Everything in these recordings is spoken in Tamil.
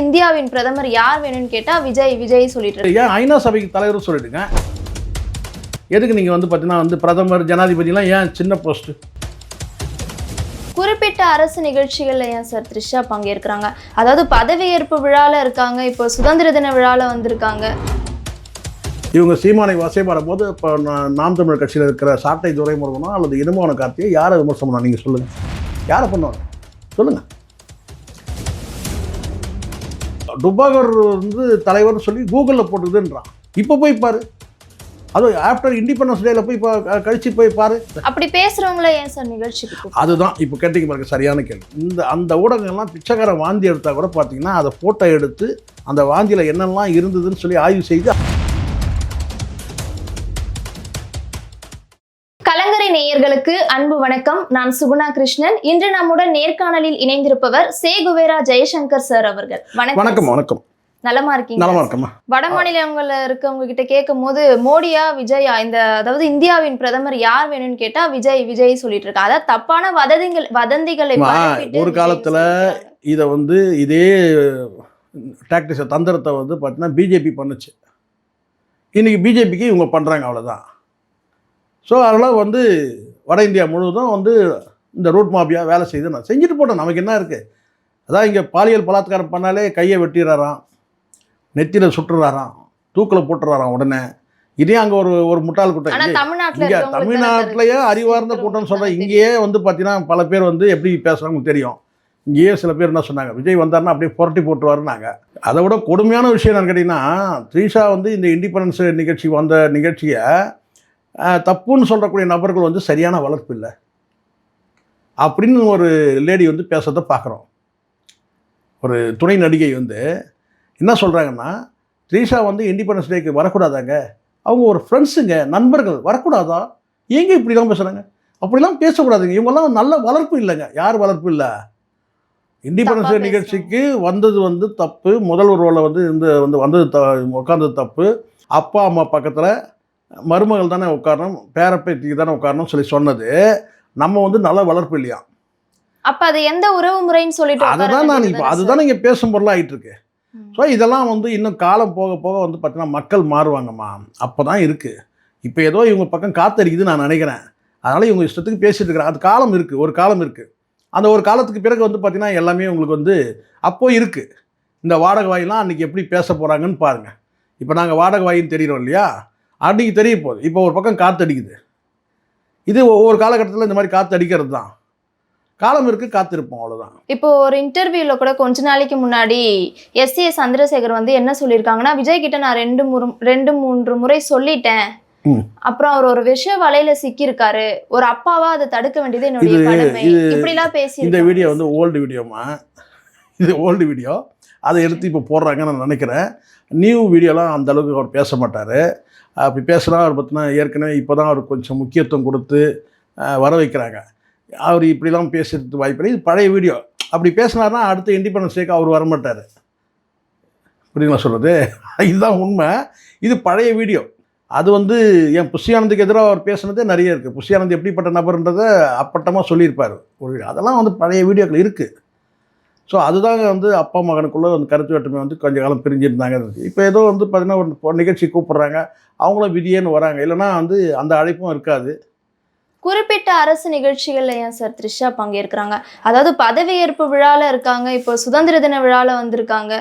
இந்தியாவின் பிரதமர் யார் வேணும்னு கேட்டா விஜய் சொல்லிட்டு இருக்காங்க. ஏன் ஐநா சபைக்கு தலைவர் சொல்லிடுங்க. எதுக்கு நீங்க வந்து பாத்தீங்கன்னா வந்து பிரதமர் ஜனாதிபதிலாம் ஏன் சின்ன போஸ்ட்? குறிப்பிட்ட அரசு நிகழ்ச்சிகள்ல ஏன் சார் த்ரிஷா பங்கேற்கிறாங்க? அதாவது பதவியேற்பு விழால இருக்காங்க, இப்போ சுதந்திர தின விழால வந்திருக்காங்க. இவங்க சீமானை வசைபாடும் போது இப்போ நாம் தமிழர் கட்சியில் இருக்கிற சாட்டை துரைமுருகனோ அல்லது இனமான கார்த்தியை யாரை விமர்சனம் பண்ணா? நீங்கள் சொல்லுங்கள், யாரை பண்ணுவாங்க சொல்லுங்கள். டுபாகர் வந்து தலைவர்னு சொல்லி கூகுளில் போட்டுதுன்றான். இப்போ போய் பாரு, அது ஆஃப்டர் இண்டிபெண்டன்ஸ் டேல போய் கழிச்சு போய் பாரு. அப்படி பேசுறவங்கள ஏன் சார் நிகழ்ச்சிக்கு? அதுதான் இப்போ கேட்டீங்க பாருங்க, சரியான கேள்வி. அந்த ஊடகங்கள்லாம் பிச்சைக்கார வாந்தி எடுத்தா கூட பார்த்தீங்கன்னா அதை ஃபோட்டோ எடுத்து அந்த வாந்தியில் என்னெல்லாம் இருந்ததுன்னு சொல்லி ஆய்வு செய்து. கலங்கரை நேயர்களுக்கு அன்பு வணக்கம். நான் சுகுணா கிருஷ்ணன். இன்று நம்முடன் நேர்காணலில் இணைந்திருப்பவர் சே குவேரா ஜெயசங்கர் சார் அவர்கள். வணக்கம். வணக்கம். நலமா இருக்கீங்க? நலமா இருக்கமா. வட மாநிலங்கள்ல இருக்கவங்க கிட்ட கேட்கும் போது மோடியா விஜயா, அதாவது இந்தியாவின் பிரதமர் யார் வேணும்னு கேட்டா விஜய் சொல்லிட்டு இருக்காங்க. அதாவது தப்பான வதந்திகளை ஒரு காலத்துல இதை வந்து இதே டாக்டிக்ஸ் தந்திரத்தை வந்து பார்த்தீங்கன்னா பிஜேபி பண்ணுச்சு. இன்னைக்கு பிஜேபிக்கு இவங்க பண்றாங்க, அவ்வளோதான். ஸோ அதெல்லாம் வந்து வட இந்தியா முழுவதும் வந்து இந்த ரூட் மாபியா வேலை செய்து நான் செஞ்சுட்டு போட்டோம். நமக்கு என்ன இருக்குது? அதான் இங்கே பாலியல் பலாத்காரம் பண்ணாலே கையை வெட்டிடுறாராம், நெத்தியில் சுட்டுறாராம், தூக்கில் போட்டுறாராம் உடனே. இதே அங்கே ஒரு முட்டாள் கூட்டம். இங்கே தமிழ்நாட்டிலேயே அறிவார்ந்த கூட்டம்னு சொல்கிறேன். இங்கேயே வந்து பார்த்தீங்கன்னா பல பேர் வந்து எப்படி பேசுகிறாங்கன்னு தெரியும். இங்கேயே சில பேர் என்ன சொன்னாங்க, விஜய் வந்தாருன்னா அப்படியே புரட்டி போட்டுருவாருன்னாங்க. அதை விட கொடுமையான விஷயம் என்னன்னு கேட்டிங்கன்னா, த்ரிஷா வந்து இந்த இண்டிபெண்டன்ஸ் நிகழ்ச்சி வந்த நிகழ்ச்சியை தப்புன்னு சொல்லக்கூடிய நபர்கள் வந்து சரியான வளர்ப்பு இல்லை அப்படின்னு ஒரு லேடி வந்து பேசுறதை பார்க்குறோம். ஒரு துணை நடிகை வந்து என்ன சொல்கிறாங்கன்னா, த்ரிஷா வந்து இண்டிபெண்டன்ஸ் டேக்கு வரக்கூடாதாங்க, அவங்க ஒரு ஃப்ரெண்ட்ஸுங்க, நண்பர்கள், வரக்கூடாதா? ஏங்க இப்படிலாம் பேசுகிறாங்க? அப்படிலாம் பேசக்கூடாதுங்க. இவங்கெல்லாம் நல்ல வளர்ப்பு இல்லைங்க. யார் வளர்ப்பு இல்லை? இண்டிபெண்டன்ஸ் டே நிகழ்ச்சிக்கு வந்தது வந்து தப்பு. முதல்வர் ரோலை வந்து வந்தது உட்காந்தது தப்பு. அப்பா அம்மா பக்கத்தில் மருமகள் தானே உட்காரணும், பேரப்பேத்திக்கு தானே உட்காரணும் சொல்லி சொன்னது நம்ம வந்து நல்ல வளர்ப்பு இல்லையா? அப்போ அது எந்த உறவு முறைன்னு சொல்லிட்டு அதுதான் நான் இப்போ அதுதான் இங்கே பேசும் பொருளாக ஆகிட்டு இருக்கு. ஸோ இதெல்லாம் வந்து இன்னும் காலம் போக போக வந்து பார்த்தீங்கன்னா மக்கள் மாறுவாங்கம்மா. அப்போ தான் இருக்குது. இப்போ ஏதோ இவங்க பக்கம் காத்தடிக்குதுன்னு நான் நினைக்கிறேன். அதனால் இவங்க இஷ்டத்துக்கு பேசிகிட்டு இருக்கிறேன். அது காலம் இருக்குது, ஒரு காலம் இருக்குது. அந்த ஒரு காலத்துக்கு பிறகு வந்து பார்த்தீங்கன்னா எல்லாமே உங்களுக்கு வந்து அப்போ இருக்குது. இந்த வாடகை வாயிலாம் அன்றைக்கி எப்படி பேச போகிறாங்கன்னு பாருங்கள். இப்போ நாங்கள் வாடகை வாயின்னு தெரிகிறோம் இல்லையா? அன்றைக்கி தெரிய போகுது. இப்போ ஒரு பக்கம் காற்றடிக்குது. இது ஒவ்வொரு காலகட்டத்தில் இந்த மாதிரி காற்று அடிக்கிறது தான். காலம் இருக்குது, காத்திருப்போம், அவ்வளோதான். இப்போ ஒரு இன்டர்வியூவில் கூட கொஞ்ச நாளைக்கு முன்னாடி எஸ்.ஏ. சந்திரசேகர் வந்து என்ன சொல்லியிருக்காங்கன்னா, விஜய் கிட்ட நான் 2-3 முறை சொல்லிட்டேன், அப்புறம் அவர் ஒரு விஷய வலையில சிக்கியிருக்காரு, ஒரு அப்பாவா அதை தடுக்க வேண்டியது என்னுடைய கடமை, இப்படிலாம் பேசி. இந்த வீடியோ வந்து ஓல்டு வீடியோமா, இது ஓல்டு வீடியோ. அதை எடுத்து இப்போ போடுறாங்கன்னு நான் நினைக்கிறேன். நியூ வீடியோலாம் அந்த அளவுக்கு அவர் பேச மாட்டார். அப்படி பேசுனா அவர் பார்த்தினா ஏற்கனவே இப்போ தான் அவர் கொஞ்சம் முக்கியத்துவம் கொடுத்து வர வைக்கிறாங்க. அவர் இப்படிலாம் பேசுறதுக்கு வாய்ப்பு. இது பழைய வீடியோ. அப்படி பேசினார்னா அடுத்த இண்டிபெண்டன்ஸ் டேக்கு அவர் வரமாட்டார். புரியுங்களா சொல்கிறது? இதுதான் உண்மை. இது பழைய வீடியோ. அது வந்து என் புஷியானந்துக்கு எதிராக அவர் பேசுனதே நிறைய இருக்குது. புஷியானந்த் எப்படிப்பட்ட நபர்ன்றதை அப்பட்டமாக சொல்லியிருப்பார் ஒரு வீடியோ. அதெல்லாம் வந்து பழைய வீடியோக்கள் இருக்குது. ஸோ அதுதாங்க வந்து அப்பா மகனுக்குள்ளே வந்து கருத்து வேற்றுமை வந்து கொஞ்சம் காலம் பிரிஞ்சிருந்தாங்க. இப்போ ஏதோ வந்து பார்த்தீங்கன்னா ஒரு நிகழ்ச்சி கூப்பிட்றாங்க, அவங்களும் விதியேன்னு வராங்க. இல்லைனா வந்து அந்த அழைப்பும் இருக்காது. குறிப்பிட்ட அரசு நிகழ்ச்சிகள்ல ஏன் சார் த்ரிஷா பங்கேற்கிறாங்க? அதாவது பதவியேற்பு விழால இருக்காங்க, இப்போ சுதந்திர தின விழால வந்திருக்காங்க,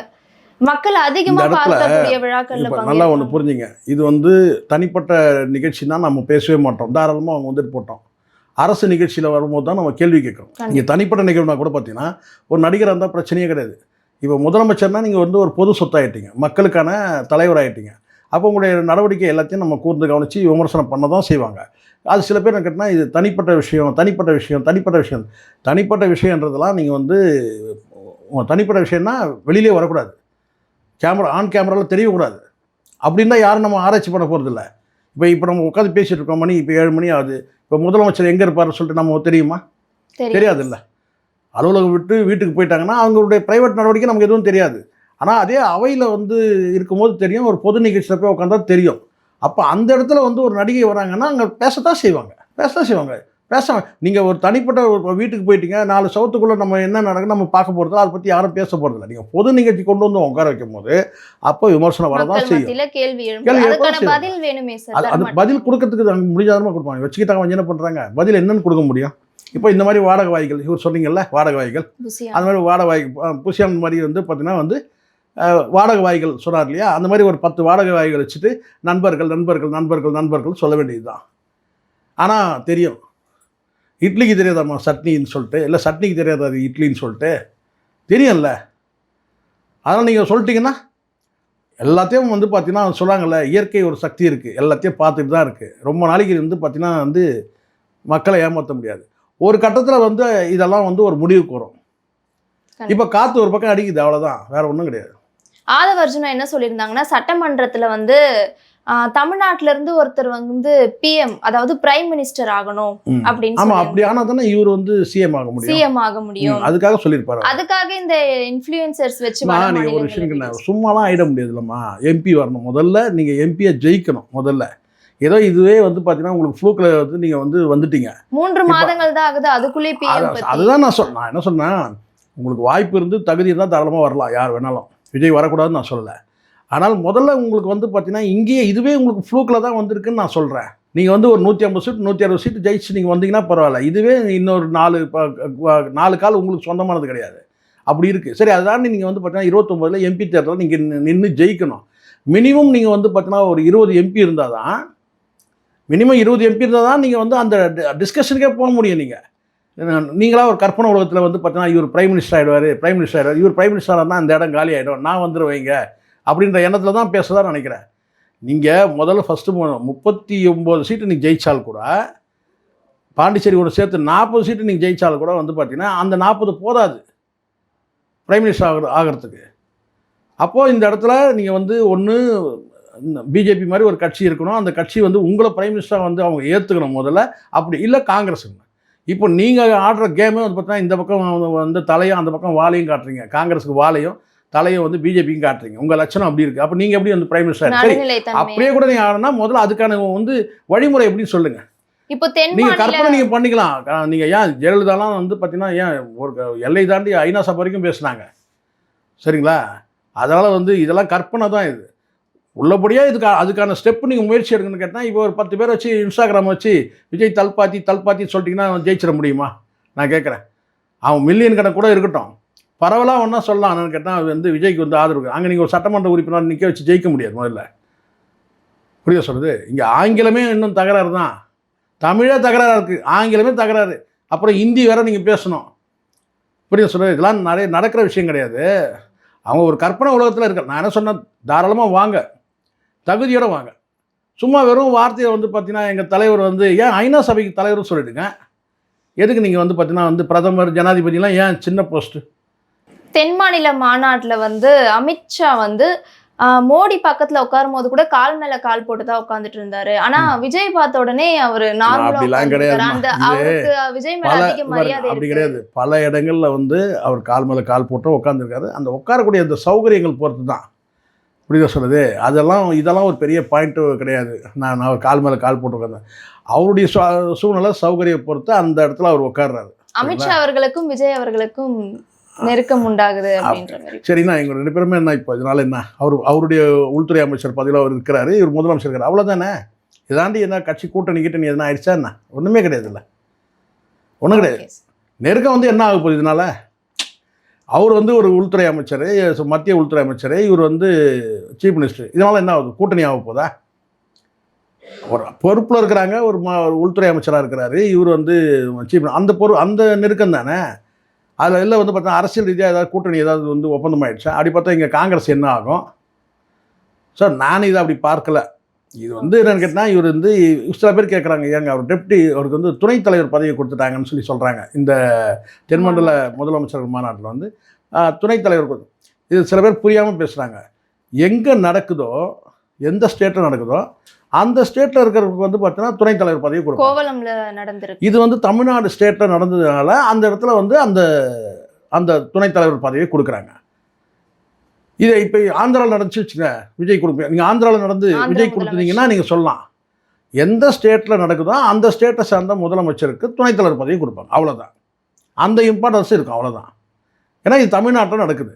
மக்கள் அதிகமாக பார்க்கக்கூடிய விழாக்கள்ல நல்லா ஒன்று புரிஞ்சுங்க. இது வந்து தனிப்பட்ட நிகழ்ச்சின்னா நம்ம பேசவே மாட்டோம், தாராளமாக அவங்க வந்துட்டு போட்டோம். அரசு நிகழ்ச்சியில் வரும்போது தான் நம்ம கேள்வி கேட்குறோம். நீங்கள் தனிப்பட்ட நிகழ்வுனா கூட பார்த்தீங்கன்னா ஒரு நடிகராக இருந்தால் பிரச்சனையே கிடையாது. இப்போ முதலமைச்சர்னால் நீங்கள் வந்து ஒரு பொது சொத்தாயிட்டீங்க, மக்களுக்கான தலைவராகிட்டீங்க. அப்போ உங்களுடைய நடவடிக்கை எல்லாத்தையும் நம்ம கூர்ந்து கவனித்து விமர்சனம் பண்ண தான் செய்வாங்க. அது சில பேர் என்ன கேட்டால் இது தனிப்பட்ட விஷயன்றதெல்லாம் நீங்கள் வந்து உங்கள் தனிப்பட்ட விஷயம்னா வெளியிலே வரக்கூடாது, ஆன் கேமராவில் தெரியக்கூடாது. அப்படின்னா யாரும் நம்ம ஆராய்ச்சி பண்ண போகிறதில்ல. இப்போ நம்ம உட்காந்து பேசிகிட்டு இருக்கோம், மணி இப்போ 7 மணி ஆகுது. இப்போ முதலமைச்சர் எங்கே இருப்பார்னு சொல்லிட்டு நம்ம தெரியுமா? தெரியாது இல்லை. அலுவலகம் விட்டு வீட்டுக்கு போயிட்டாங்கன்னா அவங்களுடைய ப்ரைவேட் நடவடிக்கை நமக்கு எதுவும் தெரியாது. ஆனால் அதே அவையில் வந்து இருக்கும்போது தெரியும், ஒரு பொது நிகழ்ச்சியில் போய் உட்காந்தா தெரியும். அப்போ அந்த இடத்துல வந்து ஒரு நடிகை வராங்கன்னா அங்கே பேசத்தான் செய்வாங்க. நீங்கள் ஒரு தனிப்பட்ட ஒரு வீட்டுக்கு போயிட்டீங்க, 4 சவுத்துக்குள்ளே நம்ம என்ன நடக்குன்னு நம்ம பார்க்க போகிறதோ அதை பற்றி யாரும் பேச போகிறதில்ல. நீங்கள் பொது நிகழ்ச்சி கொண்டு வந்து உட்கார வைக்கும் போது அப்போ விமர்சனம் வரதான் மக்கள் செய்யும். மத்தியில கேள்வி எழும்பும். கேள்வி அதுக்கான எழுப்பதான் பதில் வேணுமே சார். அது தர அது மாட்டாங்க. பதில் கொடுக்கறதுக்கு அவங்க முடிஞ்சாதமாக கொடுப்பாங்க. வச்சுக்கிட்டாங்க வந்து என்ன பண்ணுறாங்க, பதில் என்னன்னு கொடுக்க முடியும்? இப்போ இந்த மாதிரி வாடகை வாய்கள் இவர் சொன்னீங்கல்ல, வாடகை வாய்கள் புசியா. அந்த மாதிரி வாடகை வாய் புசியான் மாதிரி வந்து பார்த்தீங்கன்னா வந்து வாடகை வாய்கள் சொன்னார் இல்லையா, அந்த மாதிரி ஒரு 10 வாடகை வாய்கள் வச்சுட்டு நண்பர்கள் நண்பர்கள் நண்பர்கள் நண்பர்கள் சொல்ல வேண்டியது தான். ஆனால் தெரியும், இட்லிக்கு தெரியாதாம்மா சட்னின்னு சொல்லிட்டு, இல்லை சட்னிக்கு தெரியாதா அது இட்லின்னு சொல்லிட்டு தெரியும்ல. அதனால் நீங்கள் சொல்லிட்டீங்கன்னா எல்லாத்தையும் வந்து பார்த்தீங்கன்னா சொல்கிறாங்கல்ல, இயற்கை ஒரு சக்தி இருக்குது, எல்லாத்தையும் பார்த்துட்டு தான் இருக்குது. ரொம்ப நாளைக்கு வந்து பார்த்தீங்கன்னா வந்து மக்களை ஏமாற்ற முடியாது. ஒரு கட்டத்தில் வந்து இதெல்லாம் வந்து ஒரு முடிவுக்கு வரும். இப்போ காற்று ஒரு பக்கம் அடிக்குது, அவ்வளோதான், வேற ஒன்றும் கிடையாது. ஆதவ அர்ஜுனா என்ன சொல்லியிருந்தாங்கன்னா, சட்டமன்றத்துல வந்து தமிழ்நாட்டுல இருந்து ஒருத்தர் வந்து பிஎம், அதாவது பிரைம் மினிஸ்டர் ஆகணும் அப்படின்னு ஆமாம், அப்படி ஆனால் தானே இவர் வந்து சிஎம் ஆக முடியும், சிஎம் ஆக முடியும். அதுக்காக சொல்லியிருப்பாரு. அதுக்காக இந்த இன்ஃப்ளூயன்சர்ஸ் வச்சு நீங்கள் ஒரு விஷயம் சும்மாலாம் ஆகிட முடியாது இல்லைம்மா. எம்பி வரணும், முதல்ல நீங்கள் எம்பியை ஜெயிக்கணும். முதல்ல ஏதோ இதுவே வந்து பார்த்தீங்கன்னா உங்களுக்கு ஃப்ளூக்கில் வந்து நீங்கள் வந்து வந்துட்டீங்க. 3 மாதங்கள் தான் ஆகுது, அதுக்குள்ளே பிஎம். அதுதான் நான் என்ன சொன்னேன், உங்களுக்கு வாய்ப்பு இருந்து தகுதி இருந்தால் தாராளமாக வரலாம், யார் வேணாலும். விஜய் வரக்கூடாதுன்னு நான் சொல்லலை. ஆனால் முதல்ல உங்களுக்கு வந்து பார்த்தீங்கன்னா இங்கேயே இதுவே உங்களுக்கு ஃப்ளூக்கில் தான் வந்திருக்குன்னு நான் சொல்கிறேன். நீங்கள் வந்து ஒரு 150 சீட் 160 சீட்டு ஜெயிச்சு நீங்கள் வந்தீங்கன்னா பரவாயில்ல. இதுவே இன்னொரு 4 கால் உங்களுக்கு சொந்தமானது கிடையாது, அப்படி இருக்குது. சரி, அதுதான் நீங்கள் வந்து பார்த்தீங்கன்னா 29 எம்பி தேர்தலில் நீங்கள் நின்று ஜெயிக்கணும். மினிமம் நீங்கள் வந்து பார்த்தீங்கன்னா ஒரு 20 எம்பி இருந்தால் தான், மினிமம் 20 எம்பி இருந்தால் தான் நீங்கள் வந்து அந்த டிஸ்கஷனுக்கே போக முடியும். நீங்களாக ஒரு கற்பனை உலகத்தில் வந்து பார்த்தீங்கன்னா இவர் பிரைம் மினிஸ்டர் ஆகிடுவார், இவர் பிரைம் மினிஸ்டராக இருந்தால் அந்த இடம் காலி ஆகிடும், நான் வந்துடுவைங்க அப்படின்ற எண்ணத்தில் தான் பேசுகிறதா நினைக்கிறேன். நீங்கள் முதல்ல ஃபஸ்ட்டு 39 சீட்டு நீங்கள் ஜெயித்தால் கூட, பாண்டிச்சேரி கூட சேர்த்து 40 சீட்டு நீங்கள் ஜெயித்தால் கூட வந்து பார்த்தீங்கன்னா அந்த 40 போதாது பிரைம் மினிஸ்டர் ஆகிறதுக்கு. அப்போது இந்த இடத்துல நீங்கள் வந்து ஒன்று பிஜேபி மாதிரி ஒரு கட்சி இருக்கணும், அந்த கட்சி வந்து உங்களை பிரைம் மினிஸ்டராக வந்து அவங்க ஏற்றுக்கணும் முதல்ல. அப்படி இல்லை காங்கிரஸுங்க. இப்போ நீங்கள் ஆடுற கேமே வந்து பார்த்தீங்கன்னா இந்த பக்கம் வந்து தலையும் அந்த பக்கம் வாழையும் காட்டுறீங்க, காங்கிரஸுக்கு வாழையும் தலையை வந்து பிஜேபியும் காட்டுறீங்க. உங்கள் லட்சணம் அப்படி இருக்குது. அப்போ நீங்கள் எப்படி வந்து பிரைம் மினிஸ்டர்? சரி, அப்படியே கூட நீங்கள் ஆடனா முதல்ல அதுக்கான வந்து வழிமுறை எப்படி சொல்லுங்கள். இப்போ நீங்கள் கற்பனை நீங்கள் பண்ணிக்கலாம். நீங்கள் ஏன் ஜெயலலிதாலாம் வந்து பார்த்தீங்கன்னா ஏன் ஒரு எல்லை தாண்டி ஐநா சபை வரைக்கும் பேசுனாங்க, சரிங்களா? அதனால் வந்து இதெல்லாம் கற்பனை தான். இது உள்ளபடியாக அதுக்கான ஸ்டெப்பு நீங்கள் முயற்சி எடுக்கணும்னு கேட்டால், இப்போ ஒரு 10 பேர் வச்சு இன்ஸ்டாகிராம் வச்சு விஜய் தல்பாத்தி சொல்லிட்டிங்கன்னா ஜெயிச்சிட முடியுமா? நான் கேட்குறேன். அவன் மில்லியன் கணக்கு கூட இருக்கட்டும், பரவலாக ஒன்றா சொல்லலாம். என்னன்னு கேட்டால் அது வந்து விஜய்க்கு வந்து ஆதரவு. அங்கே நீங்கள் ஒரு சட்டமன்ற உறுப்பினர் நிற்க வச்சு ஜெயிக்க முடியாது. முதல்ல புரிய சொல்லுது. இங்கே ஆங்கிலமே இன்னும் தகராறு தான், தமிழே தகராறாக இருக்குது, ஆங்கிலமே தகராறு, அப்புறம் ஹிந்தி வேறு நீங்கள் பேசணும். புரிய சொல்லுது. இதெல்லாம் நிறைய நடக்கிற விஷயம் கிடையாது. அவங்க ஒரு கற்பனை உலகத்தில் இருக்க. நான் என்ன சொன்னேன், தாராளமாக வாங்க, தகுதியோடு வாங்க. சும்மா வெறும் வார்த்தையை வந்து பார்த்தீங்கன்னா எங்கள் தலைவர் வந்து ஏன் ஐநா சபைக்கு தலைவர்னு சொல்லிவிடுங்க. எதுக்கு நீங்கள் வந்து பார்த்தீங்கன்னா வந்து பிரதமர் ஜனாதிபதிலாம் ஏன் சின்ன போஸ்ட்டு? தென் மாநில மாநாட்டில் வந்து அமித்ஷா வந்து மோடி பக்கத்தில் உட்காரும் போது கூட கால் மேல கால் போட்டு தான் உட்காந்துட்டு இருந்தாரு. ஆனா விஜய் பார்த்த உடனே அவர் அப்படிலாம் கிடையாது. விஜய் மேல அதிக மரியாதை அப்படி கிடையாது. பல இடங்கள்ல வந்து அவர் கால் மேல கால் போட்டு உட்காந்துருக்காரு. அந்த உட்காரக்கூடிய அந்த சௌகரியங்கள் பொறுத்து தான். புரியுதா சொல்லுது? இதெல்லாம் ஒரு பெரிய பாயிண்ட்டு கிடையாது. நான் அவர் கால் மேலே கால் போட்டு உட்காந்தேன். அவருடைய சூழ்நிலை சௌகரியம் பொறுத்து அந்த இடத்துல அவர் உட்கார்றாரு. அமித்ஷா அவர்களுக்கும் விஜய் அவர்களுக்கும் நெருக்கம் உண்டாகுது அப்படின்ற மாதிரி. சரிண்ணா, எங்க 2 பேருமே என்ன இப்போ இதனால என்ன, அவருடைய உள்துறை அமைச்சர் பதவியில் அவர் இருக்கிறாரு, இவர் முதலமைச்சர் இருக்காரு, அவ்வளோதானே. இதாண்டி என்ன கட்சி கூட்டணி எதுனா ஆயிடுச்சா என்ன? ஒன்றுமே கிடையாது. இல்லை, ஒன்றும் கிடையாது. நெருக்கம் வந்து என்ன ஆக போகுது இதனால? அவர் வந்து ஒரு உள்துறை அமைச்சர், மத்திய உள்துறை அமைச்சர், இவர் வந்து சீஃப் மினிஸ்டர். இதனால் என்ன ஆகுது? கூட்டணி ஆக போதா? ஒரு பொறுப்பில் இருக்கிறாங்க, ஒரு உள்துறை அமைச்சராக இருக்கிறாரு, இவர் வந்து சீஃப். அந்த நெருக்கம் தானே. அதில் எல்லாம் வந்து பார்த்தா அரசியல் ரீதியாக ஏதாவது கூட்டணி ஏதாவது வந்து ஒப்பந்தம் ஆகிடுச்சா? அப்படி பார்த்தா இங்கே காங்கிரஸ் என்ன ஆகும் சார்? நான் இதை அப்படி பார்க்கல. இது வந்து என்னென்னு கேட்டால், இவர் வந்து சில பேர் கேட்குறாங்க, ஏங்க அவர் அவருக்கு வந்து துணைத் தலைவர் பதவியை கொடுத்துட்டாங்கன்னு சொல்கிறாங்க. இந்த தென்மண்டல முதலமைச்சர்கள் மாநாட்டில் வந்து துணைத் தலைவர் இது சில பேர் புரியாமல் பேசுகிறாங்க. எங்கே நடக்குதோ, எந்த ஸ்டேட்டில் நடக்குதோ அந்த ஸ்டேட்டில் இருக்கிறவங்களுக்கு வந்து பார்த்தீங்கன்னா துணைத் தலைவர் பதவி கொடுக்கும். கோவளம்ல நடந்திருக்கு. இது வந்து தமிழ்நாடு ஸ்டேட்டில் நடந்ததுனால அந்த இடத்துல வந்து அந்த துணைத் தலைவர் பதவியை கொடுக்குறாங்க. இதை இப்போ ஆந்திராவில் நடந்துச்சு வச்சுங்க, விஜய் கொடுப்பேன். நீங்கள் ஆந்திராவில் நடந்து விஜய் கொடுத்துட்டீங்கன்னா நீங்கள் சொல்லலாம். எந்த ஸ்டேட்டில் நடக்குதோ அந்த ஸ்டேட்டை சார்ந்த முதலமைச்சருக்கு துணைத் தலைவர் பதவி கொடுப்பாங்க, அவ்வளோதான். அந்த இம்பார்ட்டன்ஸ் இருக்கும், அவ்வளோதான். ஏன்னா இது தமிழ்நாட்டில் நடக்குது,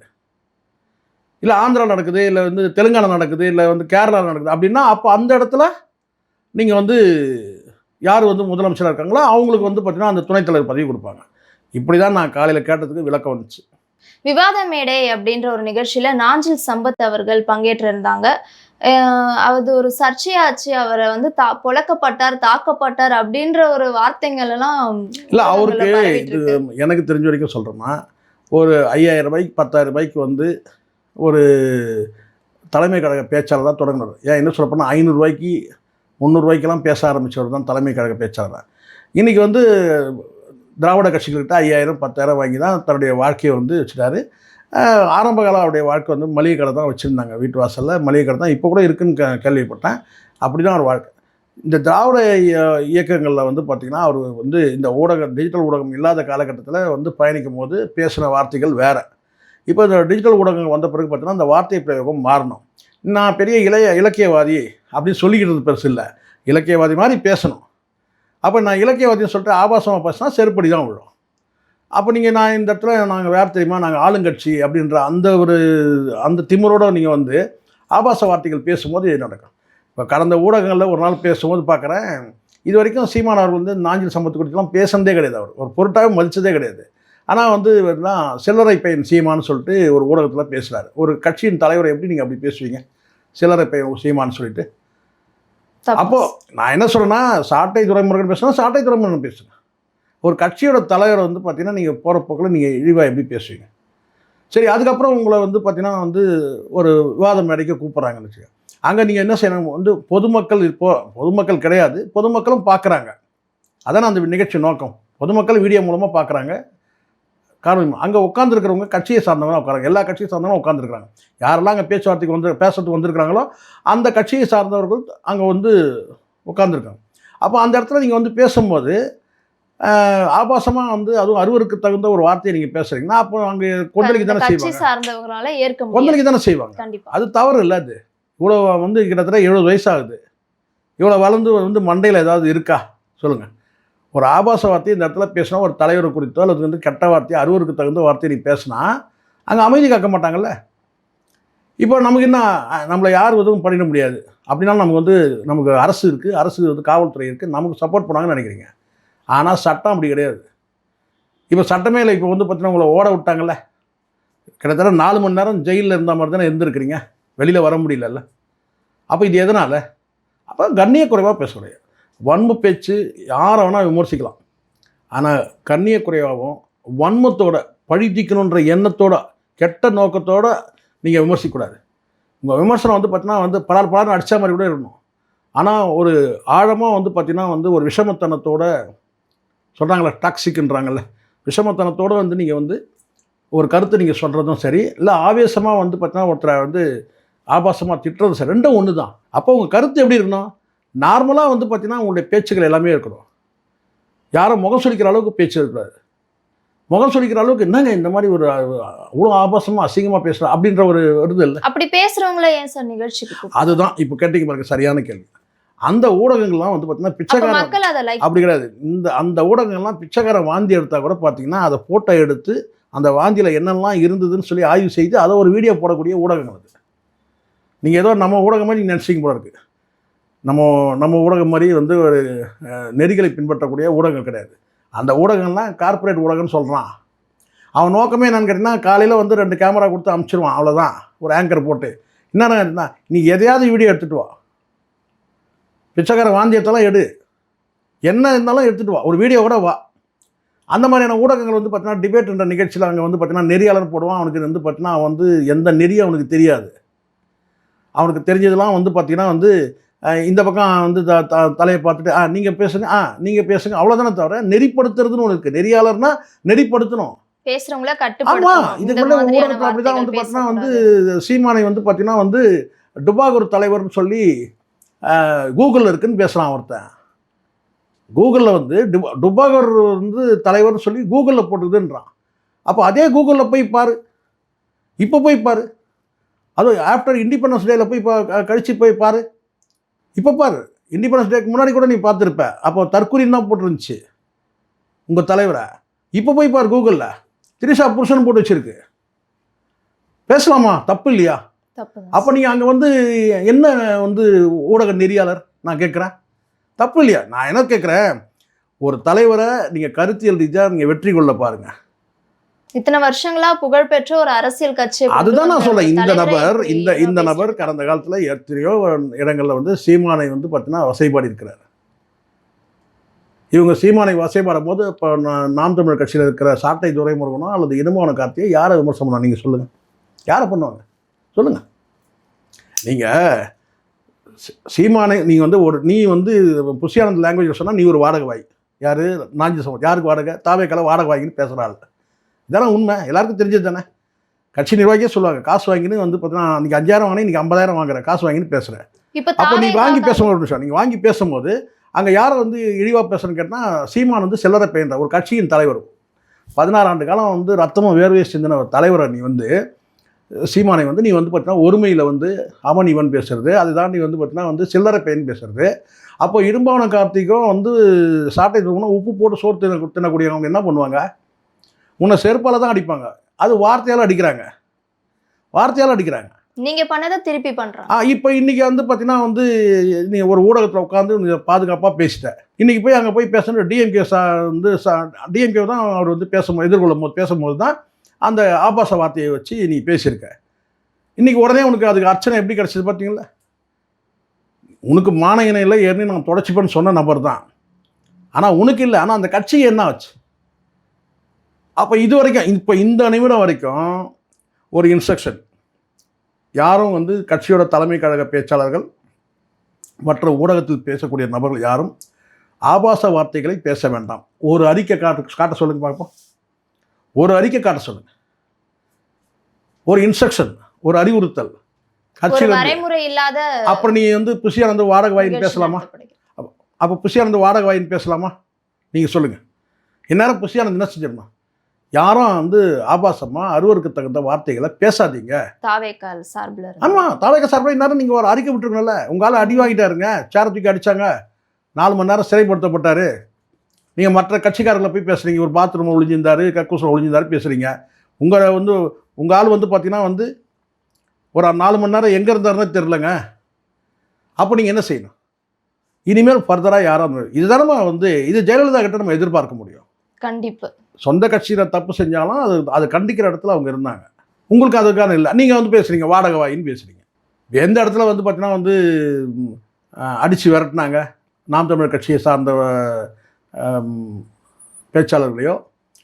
இல்லை ஆந்திரா நடக்குது, இல்லை வந்து தெலுங்கானா நடக்குது, இல்லை வந்து கேரளா நடக்குது அப்படின்னா அப்போ அந்த இடத்துல நீங்கள் வந்து யார் வந்து முதலமைச்சராக இருக்காங்களோ அவங்களுக்கு வந்து பார்த்தீங்கன்னா அந்த துணைத் தலைவர் பதவி கொடுப்பாங்க. இப்படி தான் நான் காலையில் கேட்டதுக்கு விளக்கம் வந்துச்சு. விவாத மேடை அப்படின்ற ஒரு நிகழ்ச்சியில நாஞ்சில் சம்பத் அவர்கள் பங்கேற்றிருந்தாங்க. அது ஒரு சர்ச்சையாச்சு. அவரை வந்து பொளக்கப்பட்டார், தாக்கப்பட்டார் அப்படின்ற ஒரு வார்த்தைகள் எல்லாம் இல்லை, அவருக்கு இது எனக்கு தெரிஞ்ச வரைக்கும் சொல்கிறோம்னா ஒரு 5000 ரூபாய்க்கு 10,000 ரூபாய்க்கு வந்து ஒரு தலைமை கழக பேச்சாளர் தான் தொடங்கினார். ஏன் என்ன சொல்லப்போனால் 500 ரூபாய்க்கு 300 ரூபாய்க்கெல்லாம் பேச ஆரம்பித்தவர் தான் தலைமை கழக பேச்சாளர். இன்றைக்கி வந்து திராவிட கட்சிகள்கிட்ட 5000 10,000 வாங்கி தான் தன்னுடைய வாழ்க்கையை வந்து வச்சுட்டாரு. ஆரம்ப காலம் அவருடைய வாழ்க்கை வந்து மளிகை கடை தான் வச்சுருந்தாங்க, வீட்டு வாசலில் மளிகை கடை தான் இப்போ கூட இருக்குன்னு கேள்விப்பட்டேன். அப்படி தான் அவர் வாழ்க்கை. இந்த திராவிட இயக்கங்களில் வந்து பார்த்திங்கன்னா அவர் வந்து இந்த டிஜிட்டல் ஊடகம் இல்லாத காலகட்டத்தில் வந்து பயணிக்கும் போது பேசின வார்த்தைகள் வேறு. இப்போ இந்த டிஜிட்டல் ஊடகங்கள் வந்த பிறகு பார்த்திங்கன்னா அந்த வார்த்தை பிரயோகம் மாறணும். நான் பெரிய இலக்கியவாதி அப்படின்னு சொல்லிக்கிறது பெருசு இல்லை, இலக்கியவாதி மாதிரி பேசணும். அப்போ நான் இலக்கியவாதின்னு சொல்லிட்டு ஆபாசமாக பேசினா செருப்படி தான் விழும். அப்போ நீங்கள் நான் இந்த இடத்துல நாங்கள் வேறு தெரியுமா, நாங்கள் ஆளுங்கட்சி அப்படின்ற அந்த திமிரோடு நீங்கள் வந்து ஆபாச வார்த்தைகள் பேசும்போது இது நடக்கும். இப்போ கடந்த ஊடகங்களில் ஒரு நாள் பேசும்போது பார்க்குறேன், இது வரைக்கும் சீமான் அவர்கள் வந்து நாஞ்சில் சம்பத்து குறித்துலாம் பேசுனதே கிடையாது, அவர் ஒரு பொருட்டாகவே மதித்ததே கிடையாது. ஆனால் வந்து சில்லறை பையன் சீமான்னு சொல்லிட்டு ஒரு ஊடகத்தில் பேசுகிறார். ஒரு கட்சியின் தலைவரை எப்படி நீங்கள் அப்படி பேசுவீங்க, சில்லறை பையன் சீமான்னு சொல்லிட்டு? அப்போது நான் என்ன சொல்கிறேன்னா, சாட்டை துரைமுருகன் பேசுனா சாட்டை துரைமுருகன் பேசுங்க. ஒரு கட்சியோட தலைவரை வந்து பார்த்தீங்கன்னா நீங்கள் போகிற போக்கில் நீங்கள் இழிவாக எப்படி பேசுவீங்க? சரி, அதுக்கப்புறம் உங்களை வந்து பார்த்தீங்கன்னா வந்து ஒரு விவாத மேடைக்கு கூப்பிட்றாங்கன்னு வச்சுக்கோங்க. அங்கே நீங்கள் என்ன செய்யணும், வந்து பொதுமக்கள் கிடையாது, பொதுமக்களும் பார்க்குறாங்க. அதான் அந்த நிகழ்ச்சி நோக்கம். பொதுமக்கள் வீடியோ மூலமாக பார்க்குறாங்க. காரணம் அங்கே உட்காந்துருக்கிறவங்க கட்சியை சார்ந்தவங்க உட்காராங்க, எல்லா கட்சியை சார்ந்தவங்க உட்காந்துருக்குறாங்க. யாரெல்லாம் அங்கே பேச்சுவார்த்தைக்கு பேசுறதுக்கு வந்திருக்கிறாங்களோ அந்த கட்சியை சார்ந்தவர்கள் அங்கே வந்து உட்காந்துருக்காங்க. அப்போ அந்த இடத்துல நீங்கள் வந்து பேசும்போது ஆபாசமாக வந்து அதுவும் அருவருக்கு தகுந்த ஒரு வார்த்தையை நீங்கள் பேசுகிறீங்கன்னா அப்போ அங்கே கொந்தளிக்க தானே செய்வாங்க, கொந்தளிக்க தானே செய்வாங்க. அது தவறு இல்லை. அது இவ்வளோ வந்து கிட்டத்தட்ட 70 வயசு ஆகுது, இவ்வளோ வளர்ந்து வந்து மண்டையில் ஏதாவது இருக்கா சொல்லுங்கள்? ஒரு ஆபாச வார்த்தையை இந்த இடத்துல பேசினா, ஒரு தலைவரை குறித்தோ அல்லது வந்து கெட்ட வார்த்தையை அருவருக்கு தகுந்த வார்த்தையை நீ பேசினா அங்கே அமைதி காக்க மாட்டாங்கல்ல. இப்போ நமக்கு என்ன, நம்மளை யார் எதுவும் பண்ணிட முடியாது அப்படின்னாலும் நமக்கு அரசு இருக்குது, அரசு வந்து காவல்துறை இருக்குது, நமக்கு சப்போர்ட் பண்ணாங்கன்னு நினைக்கிறீங்க. ஆனால் சட்டம் அப்படி கிடையாது. இப்போ சட்டமே இல்லை. இப்போ வந்து பார்த்தீங்கன்னா உங்களை ஓட விட்டாங்கல்ல, கிட்டத்தட்ட 4 மணி நேரம் ஜெயிலில் இருந்த மாதிரி தானே இருந்திருக்கிறீங்க, வெளியில் வர முடியலல்ல. அப்போ இது எதனால்? அப்போ கண்ணிய குறைவாக பேசக்கூடாது. வன்ம பேச்சு யாரை வேணால் விமர்சிக்கலாம், ஆனால் கண்ணிய குறைவாகவும் வன்மத்தோட பழி தீக்கணுன்ற எண்ணத்தோட கெட்ட நோக்கத்தோட நீங்கள் விமர்சிக்கக்கூடாது. உங்கள் விமர்சனம் வந்து பார்த்தீங்கன்னா வந்து பலர்னு அடித்த மாதிரி கூட இருக்கணும். ஆனால் ஒரு ஆழமாக வந்து பார்த்திங்கன்னா வந்து ஒரு விஷமத்தனத்தோட சொல்கிறாங்களே, டாக்ஸிக்ன்றாங்கல்ல, விஷமத்தனத்தோடு வந்து நீங்கள் வந்து ஒரு கருத்து நீங்கள் சொல்கிறதும் சரி, இல்லை ஆவேசமாக வந்து பார்த்தீங்கன்னா ஒருத்தரை வந்து ஆபாசமாக திட்டுறதும் சரி, ரெண்டும் ஒன்று தான். அப்போ உங்கள் கருத்து எப்படி இருக்கணும்? நார்மலாக வந்து பார்த்தீங்கன்னா உங்களுடைய பேச்சுக்கள் எல்லாமே இருக்கணும். யாரும் முகம் சுளிக்கிற அளவுக்கு பேச்சு இருக்கக்கூடாது. முகம் சுளிக்கிற அளவுக்கு என்னங்க இந்த மாதிரி ஒரு அவ்வளோ ஆபாசமாக அசிங்கமாக பேசுகிறோம் அப்படின்ற ஒரு இது இல்லை. அப்படி பேசுகிறவங்கள ஏன் சார் நிகழ்ச்சிக்கு? அதுதான் இப்போ கேட்டீங்க பாருங்க, சரியான கேள்வி. அந்த ஊடகங்கள்லாம் வந்து பார்த்தீங்கன்னா பிச்சைக்காரன் அப்படி கிடையாது. அந்த ஊடகங்கள்லாம் பிச்சைக்காரன் வாந்தி எடுத்தால் கூட பார்த்தீங்கன்னா அதை ஃபோட்டோ எடுத்து அந்த வாந்தியில் என்னெல்லாம் இருந்ததுன்னு சொல்லி ஆய்வு செய்து அதை ஒரு வீடியோ போடக்கூடிய ஊடகங்கள் அது. நீங்கள் ஏதோ நம்ம ஊடகம் மாதிரி நீங்கள் நினச்சிங்க போல இருக்குது. நம்ம ஊடகம் மாதிரி வந்து ஒரு நெறிகளை பின்பற்றக்கூடிய ஊடகங்கள் கிடையாது. அந்த ஊடகங்கள்லாம் கார்ப்பரேட் ஊடகம்னு சொல்கிறான். அவன் நோக்கமே என்னன்னு கேட்டிங்கன்னா, காலையில் வந்து 2 கேமரா கொடுத்து அனுப்பிச்சிடுவான், அவ்வளோதான். ஒரு ஆங்கர் போட்டு என்னென்னா நீ எதையாவது வீடியோ எடுத்துகிட்டு வா, பிச்சைக்கார வாந்தியத்தெல்லாம் எடு, என்ன இருந்தாலும் எடுத்துகிட்டு வா, ஒரு வீடியோ கூட வா. அந்த மாதிரியான ஊடகங்கள் வந்து பார்த்தீங்கன்னா டிபேட்ன்ற நிகழ்ச்சியில் அங்கே வந்து பார்த்தீங்கன்னா நெறியாளர் போடுவான். அவனுக்கு வந்து பார்த்தீங்கன்னா வந்து எந்த நெறியும் அவனுக்கு தெரியாது. அவனுக்கு தெரிஞ்சதெல்லாம் வந்து பார்த்தீங்கன்னா வந்து இந்த பக்கம் வந்து தலையை பார்த்துட்டு நீங்கள் பேசுங்க அவ்வளோதானே தவிர நெறிப்படுத்துறதுன்னு ஒன்று இருக்குது. நெறியாளர்னா நெறிப்படுத்தணும், பேசுகிறவங்கள கட்டுப்படுத்தணும். ஆமாம், இதுக்கு முன்னாடி ஊடகத்தில் அப்படி தான் வந்து பார்த்தீங்கன்னா வந்து சீமானை வந்து பார்த்தீங்கன்னா வந்து டுபாகூர் தலைவர்னு சொல்லி கூகுளில் இருக்குதுன்னு பேசலாம் ஒருத்தன். கூகுளில் வந்து டுபாகூர் வந்து தலைவர்னு சொல்லி கூகுளில் போட்டுதுன்றான். அப்போ அதே கூகுளில் போய் பாரு, இப்போ போய் பாரு, அதுவும் ஆஃப்டர் இண்டிபெண்டன்ஸ் டேயில் போய் கழிச்சு போய் பாரு, இப்போ பாரு, இண்டிபெண்டன்ஸ் டேக்கு முன்னாடி கூட நீ பார்த்துருப்ப. அப்போ தற்கொலைன்னு தான் போட்டுருந்துச்சு உங்கள் தலைவரை. இப்போ போய் பார் கூகுளில் திரிஷா புருஷன் போட்டு வச்சிருக்கு. பேசலாமா? தப்பு இல்லையா? அப்போ நீங்கள் அங்கே வந்து என்ன வந்து ஊடக நெறியாளர் நான் கேட்குறேன், தப்பு இல்லையா? நான் என்ன கேட்குறேன், ஒரு தலைவரை நீங்கள் கருத்தியல் ரீதியாக நீங்கள் வெற்றி கொள்ள பாருங்கள். இத்தனை வருஷங்களா புகழ்பெற்ற ஒரு அரசியல் கட்சி, அதுதான் நான் சொல்றேன். இந்த நபர் கடந்த காலத்தில் எத்தனையோ இடங்களில் வந்து சீமானை வந்து பார்த்தீங்கன்னா வசைபாடி இருக்கிறார். இவங்க சீமானை வசைபாடும் போது இப்போ நாம் தமிழர் கட்சியில் இருக்கிற சாட்டை துரைமுருகனோ அல்லது இனமான கார்த்தியை யாரை விமர்சனம் பண்ணா நீங்கள் சொல்லுங்கள், யாரை பண்ணுவாங்க சொல்லுங்கள்? நீங்கள் சீமானை நீங்கள் வந்து நீ வந்து புஷியானந்த் லாங்குவேஜ் சொன்னால் நீ ஒரு வாடகை வாய். யார்? நாஞ்சி சமூகம். யாருக்கு வாடகை? தாவேக்கால வாடகை வாங்கின்னு பேசுகிறாள். இதெல்லாம் உண்மை, எல்லாருக்கும் தெரிஞ்சது தானே. கட்சி நிர்வாகியே சொல்லுவாங்க, காசு வாங்கின்னு வந்து பார்த்தீங்கன்னா அன்றைக்கி 5000 வாங்கினேன், இன்றைக்கி 50,000 வாங்குறேன், காசு வாங்கின்னு பேசுகிறேன். அப்போ நீ வாங்கி பேசும்போது ஒரு நிமிஷம், நீங்கள் வாங்கி பேசும்போது அங்கே யாரை வந்து இழிவாக பேசுகிறேன்னு கேட்டால் சீமான் வந்து சில்லறை பெயன்ற ஒரு கட்சியின் தலைவர், 16 ஆண்டு காலம் வந்து ரத்தமும் வேர்வையை சிந்தின ஒரு தலைவரை நீ வந்து சீமானை வந்து நீ வந்து பார்த்தீங்கன்னா ஒருமையில் வந்து அவன் இவன் பேசுறது, அதுதான் நீ வந்து பார்த்தீங்கன்னா வந்து சில்லறை பெயன் பேசுறது. அப்போ இடும்பாவன கார்த்திக்கும் வந்து சாட்டை தூக்கணும் உப்பு போட்டு சோறு தின்னக்கூடியவங்க என்ன பண்ணுவாங்க? உன்னை செருப்பால் தான் அடிப்பாங்க. அது வார்த்தையால் அடிக்கிறாங்க, வார்த்தையால் அடிக்கிறாங்க. நீங்க பண்ணதை திருப்பி பண்றாங்க. இப்போ இன்னைக்கு வந்து பார்த்தீங்கன்னா வந்து நீ ஒரு ஊடகத்தில் உட்காந்து பாதுகாப்பாக பேசிட்டேன். இன்னைக்கு போய் அங்கே போய் பேசணும் டிஎம்கே வந்து டிஎம்கே தான் அவர் வந்து பேசும்போது தான் அந்த ஆபாச வார்த்தையை வச்சு நீ பேசியிருக்க. இன்னைக்கு உடனே உனக்கு அதுக்கு அர்ச்சனை எப்படி கிடச்சிது பார்த்தீங்களா? உனக்கு மான இனம் இல்லை, ஏற்கனவே நான் தொடச்சிப்பேன்னு சொன்ன நபர் தான். ஆனால் உனக்கு இல்லை. ஆனால் அந்த கட்சிக்கு என்ன ஆச்சு? அப்போ இது வரைக்கும் இப்போ இந்த நிமிடம் வரைக்கும் ஒரு இன்ஸ்ட்ரக்ஷன், யாரும் வந்து கட்சியோட தலைமை கழக பேச்சாளர்கள் மற்ற ஊடகத்தில் பேசக்கூடிய நபர்கள் யாரும் ஆபாச வார்த்தைகளை பேச வேண்டாம். ஒரு அறிக்கை காட்ட சொல்லுங்க பார்ப்போம். ஒரு அறிக்கை காட்ட சொல்லுங்க, ஒரு இன்ஸ்ட்ரக்ஷன், ஒரு அறிவுறுத்தல் கட்சியில் வரைமுறை இல்லாத. அப்புறம் நீ வந்து புஷியானந்த வாடகை வாயின்னு பேசலாமா? அப்போ புஷியானந்த வாடகை வாயின்னு பேசலாமா? நீங்கள் சொல்லுங்கள். இந்நேரம் புஷியானந்த் என்ன செஞ்சிடணும்? யாரும் வந்து ஆபாசமாக அருவருக்கு தகுந்த வார்த்தைகளை பேசாதீங்க. தாவேக்கால் சார்பில். ஆமாம், தாவேக்கா சார்பில் இந்நேரம் நீங்கள் ஒரு அறிக்கை விட்டுருக்கணும்ல. உங்களால் அடி வாங்கிட்டாருங்க, சேர தூக்கி அடித்தாங்க, 4 மணி நேரம் சிறைப்படுத்தப்பட்டார். நீங்கள் மற்ற கட்சிக்காரர்களை போய் பேசுகிறீங்க, ஒரு பாத்ரூம் ஒழிஞ்சிருந்தார், கக்கூசில் ஒழிஞ்சிருந்தாரு பேசுகிறீங்க. உங்கள் ஆள் வந்து பார்த்தீங்கன்னா வந்து ஒரு 4 மணி நேரம் எங்கே இருந்தாருன்னு தெரிலங்க. அப்போ நீங்கள் என்ன செய்யணும்? இனிமேல் ஃபர்தராக யாரும் இதுதானமா வந்து இது ஜெயலலிதா கிட்ட நம்ம எதிர்பார்க்க முடியும். கண்டிப்பு. சொந்த கட்சியில் தப்பு செஞ்சாலும் அது கண்டிக்கிற இடத்துல அவங்க இருந்தாங்க. உங்களுக்கு அதுக்கான இல்லை. நீங்கள் வந்து பேசுகிறீங்க வாடகை வாயின்னு பேசுகிறீங்க. எந்த இடத்துல வந்து பார்த்தீங்கன்னா வந்து அடித்து விரட்டினாங்க நாம் தமிழர் கட்சியை சார்ந்த பேச்சாளர்களையோ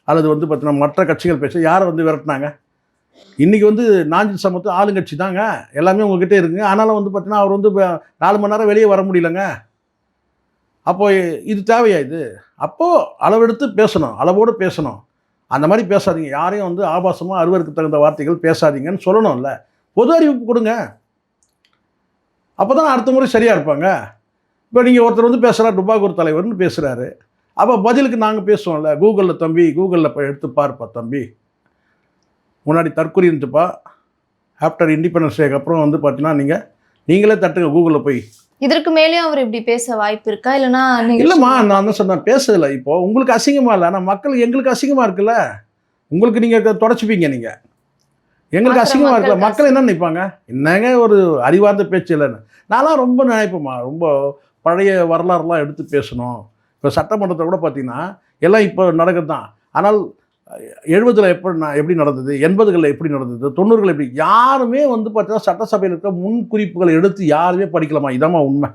அல்லது வந்து பார்த்தீங்கன்னா மற்ற கட்சிகள் பேச யாரை வந்து விரட்டினாங்க? இன்றைக்கி வந்து நாஞ்சில் சமத்து ஆளுங்கட்சி தாங்க, எல்லாமே உங்ககிட்ட இருக்குங்க. ஆனாலும் வந்து பார்த்தீங்கன்னா அவர் வந்து 4 மணி நேரம் வெளியே வர முடியலங்க. அப்போது இது தேவையா இது? அப்போது அளவெடுத்து பேசணும், அளவோடு பேசணும். அந்த மாதிரி பேசாதீங்க, யாரையும் வந்து ஆபாசமாக அருவருக்கு தகுந்த வார்த்தைகள் பேசாதீங்கன்னு சொல்லணும்ல. பொது அறிவிப்பு கொடுங்க, அப்போ தான் அடுத்த முறை சரியாக இருப்பாங்க. இப்போ நீங்கள் ஒருத்தர் வந்து பேசுகிறார், டுபாகூர் தலைவர்னு பேசுகிறாரு, அப்போ பதிலுக்கு நாங்கள் பேசுவோம்ல, கூகுளில் தம்பி, கூகுளில் போய் எடுத்து பார்ப்பா தம்பி, முன்னாடி தற்கொலை இருந்துப்பா, ஆஃப்டர் இண்டிபெண்டன்ஸ் டேக்கு அப்புறம் வந்து பார்த்தீங்கன்னா நீங்களே தட்டுங்க கூகுளில் போய். இதற்கு மேலேயும் அவர் இப்படி பேச வாய்ப்பு இருக்கா? இல்லைன்னா இல்லைம்மா, நான் தான் சொன்னேன் பேசலை. இப்போது உங்களுக்கு அசிங்கமாக இல்லை, ஆனால் மக்கள் எங்களுக்கு அசிங்கமாக இருக்குல்ல. உங்களுக்கு நீங்கள் தொடச்சிப்பீங்க, நீங்கள் எங்களுக்கு அசிங்கமாக இருக்குல்ல. மக்கள் என்ன நினைப்பாங்க? என்னங்க ஒரு அறிவார்ந்த பேச்சு இல்லைன்னு. நான்லாம் ரொம்ப நினைப்பேம்மா, ரொம்ப பழைய வரலாறுலாம் எடுத்து பேசணும். இப்போ சட்டமன்றத்தை கூட பார்த்தீங்கன்னா எல்லாம் இப்போ நடக்குது தான். ஆனால் 70ல் எப்படி நடந்தது, 80களில் எப்படி நடந்தது, 90களில் எப்படி, யாருமே வந்து பார்த்தீங்கன்னா சட்டசபையில் இருக்க முன் குறிப்புகளை எடுத்து யாருமே படிக்கலாமா? இதாம்மா உண்மை,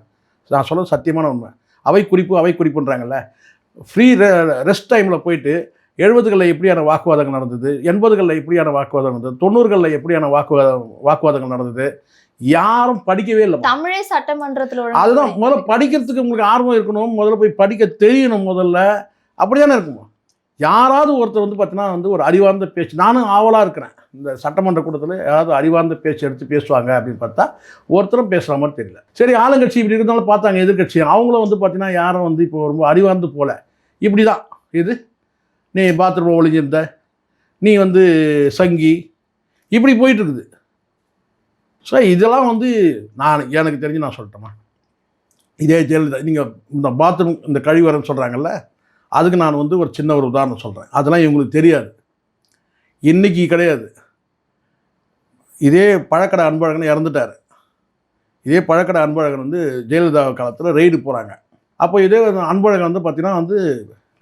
நான் சொல்ல சத்தியமான உண்மை. அவை குறிப்புன்றாங்கல்ல, ஃப்ரீ ரெஸ்ட் டைமில் போயிட்டு 70களில் எப்படியான வாக்குவாதங்கள் நடந்தது, 80களில் எப்படியான வாக்குவாதம் நடந்தது, 90களில் எப்படியான வாக்குவாதங்கள் நடந்தது, யாரும் படிக்கவே இல்லை. தமிழே சட்டமன்றத்தில் அதுதான் முதல்ல படிக்கிறதுக்கு உங்களுக்கு ஆர்வம் இருக்கணும், முதல்ல போய் படிக்க தெரியணும் முதல்ல. அப்படிதானே இருக்குமா? யாராவது ஒருத்தர் வந்து பார்த்தீங்கன்னா வந்து ஒரு அறிவார்ந்த பேச்சு, நானும் ஆவலாக இருக்கிறேன் இந்த சட்டமன்ற கூட்டத்தில் யாராவது அறிவார்ந்த பேச்சு எடுத்து பேசுவாங்க அப்படின்னு பார்த்தா ஒருத்தரும் பேசுகிற மாதிரி தெரியல. சரி, ஆளுங்கட்சி இப்படி இருந்தாலும் பார்த்தாங்க, எதிர்கட்சி அவங்களும் வந்து பார்த்தீங்கன்னா யாரும் வந்து இப்போ ரொம்ப அறிவார்ந்து போல. இப்படி தான் இது, நீ பாத்ரூம் ஒழிஞ்சிருந்த, நீ வந்து சங்கி, இப்படி போயிட்டுருக்குது. ஸோ இதெல்லாம் வந்து எனக்கு தெரிஞ்சு நான் சொல்லட்டேம்மா, இதே ஜெயலலிதா நீங்கள் இந்த பாத்ரூம் இந்த கழிவறைன்னு சொல்கிறாங்கல்ல, அதுக்கு நான் வந்து ஒரு சின்ன ஒரு உதாரணம் சொல்கிறேன். அதெல்லாம் இவங்களுக்கு தெரியாது, இன்றைக்கி கிடையாது. இதே பழக்கடை அன்பழகன் இறந்துட்டார். இதே பழக்கடை அன்பழகன் வந்து ஜெயலலிதா காலத்தில் ரெய்டு போகிறாங்க. அப்போ இதே அன்பழகன் வந்து பார்த்திங்கன்னா வந்து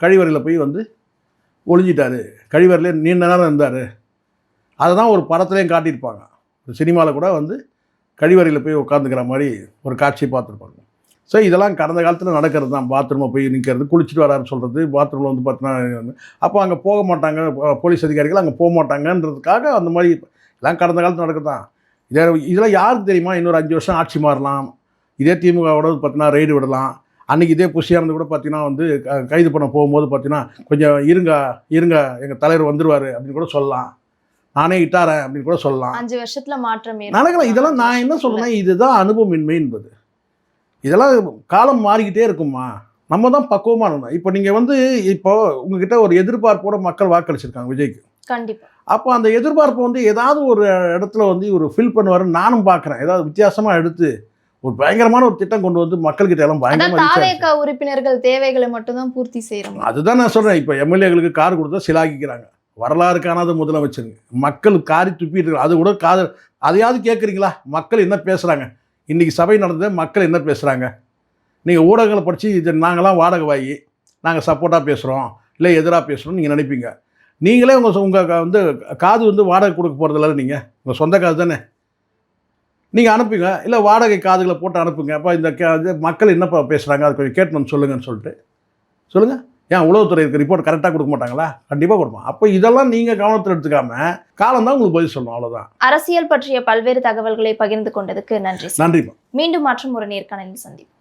கழிவறையில் போய் வந்து ஒளிஞ்சிட்டார், கழிவறையிலே நீண்ட நேரம் இருந்தார். அதை தான் ஒரு படத்துலேயும் காட்டியிருப்பாங்க. ஒரு சினிமாவில் கூட வந்து கழிவறையில் போய் உட்காந்துக்கிற மாதிரி ஒரு காட்சியை பார்த்துருப்பாங்க. ஸோ இதெல்லாம் கடந்த காலத்தில் நடக்கிறது தான். பாத்ரூமில் போய் நிற்கிறது, குளிச்சுட்டு வராருன்னு சொல்கிறது, பாத்ரூமில் வந்து பார்த்தீங்கன்னா அப்போ அங்கே போக மாட்டாங்க, போலீஸ் அதிகாரிகள் அங்கே போக மாட்டாங்கன்றதுக்காக அந்த மாதிரி எல்லாம் கடந்த காலத்தில் நடக்கிறது தான். இதெல்லாம் யாருக்கு தெரியுமா? இன்னொரு 5 வருஷம் ஆட்சி மாறலாம், இதே திமுகவோட பார்த்தீங்கன்னா ரெய்டு விடலாம். அன்றைக்கி இதே புஷியானது கூட பார்த்தீங்கன்னா வந்து கைது பண்ண போகும்போது பார்த்தீங்கன்னா கொஞ்சம் இருங்க எங்கள் தலைவர் வந்துடுவார் அப்படின்னு கூட சொல்லலாம், நானே இட்டாரேன் அப்படின்னு கூட சொல்லலாம். 5 வருஷத்துல மாற்றம் நடக்கலாம். இதெல்லாம் நான் என்ன சொல்கிறேன்னா, இதுதான் அனுபவமின்மை என்பது. இதெல்லாம் காலம் மாறிக்கிட்டே இருக்குமா, நம்ம தான் பக்குவமாக இருந்தோம். இப்போ நீங்கள் வந்து இப்போ உங்ககிட்ட ஒரு எதிர்பார்ப்போட மக்கள் வாக்களிச்சிருக்காங்க விஜய்க்கு. கண்டிப்பாக. அப்போ அந்த எதிர்பார்ப்பை வந்து ஏதாவது ஒரு இடத்துல வந்து ஒரு ஃபில் பண்ணுவாருன்னு நானும் பார்க்குறேன். ஏதாவது வித்தியாசமாக எடுத்து ஒரு பயங்கரமான ஒரு திட்டம் கொண்டு வந்து மக்கள்கிட்ட எல்லாம் பயங்கரமாக உறுப்பினர்கள் தேவைகளை மட்டும்தான் பூர்த்தி செய்யறோம். அதுதான் நான் சொல்கிறேன். இப்போ எம்எல்ஏகளுக்கு கார் கொடுத்தா சிலாகிக்கிறாங்க. வரலாறு காணாத முதலமைச்சருங்க. மக்கள் காரி துப்பிட்டு அது கூட அதையாவது கேட்குறீங்களா? மக்கள் என்ன பேசுகிறாங்க? இன்றைக்கி சபை நடந்தது, மக்கள் என்ன பேசுகிறாங்க? நீங்கள் ஊடகங்களை படித்து இது நாங்களாம் வாடகை வாங்கி நாங்கள் சப்போர்ட்டாக பேசுகிறோம் இல்லை எதிராக பேசுகிறோம் நீங்கள் நினைப்பீங்க. நீங்களே உங்கள் வந்து காது வந்து வாடகை கொடுக்க போகிறதில்ல, நீங்கள் உங்கள் சொந்த காது தானே, நீங்கள் அனுப்புங்க. இல்லை வாடகை காதுகளை போட்டு அனுப்புங்க. அப்போ இந்த மக்கள் என்னப்பா பேசுகிறாங்க அது கொஞ்சம் கேட்டு சொல்லுங்கன்னு சொல்லிட்டு சொல்லுங்கள். ஏன் உளவுத்துறைக்கு ரிப்போர்ட் கரெக்டாக கொடுக்க மாட்டாங்களா? கண்டிப்பாக கொடுப்போம். அப்போ இதெல்லாம் நீங்கள் கவனத்தில் எடுத்துக்காம காலம் தான் உங்களுக்கு பதில் சொல்லணும், அவ்வளோதான். அரசியல் பற்றிய பல்வேறு தகவல்களை பகிர்ந்து கொண்டதுக்கு நன்றி. நன்றிமா. மீண்டும் மற்றும் ஒரு நேர்காணலில் சந்திப்போம்.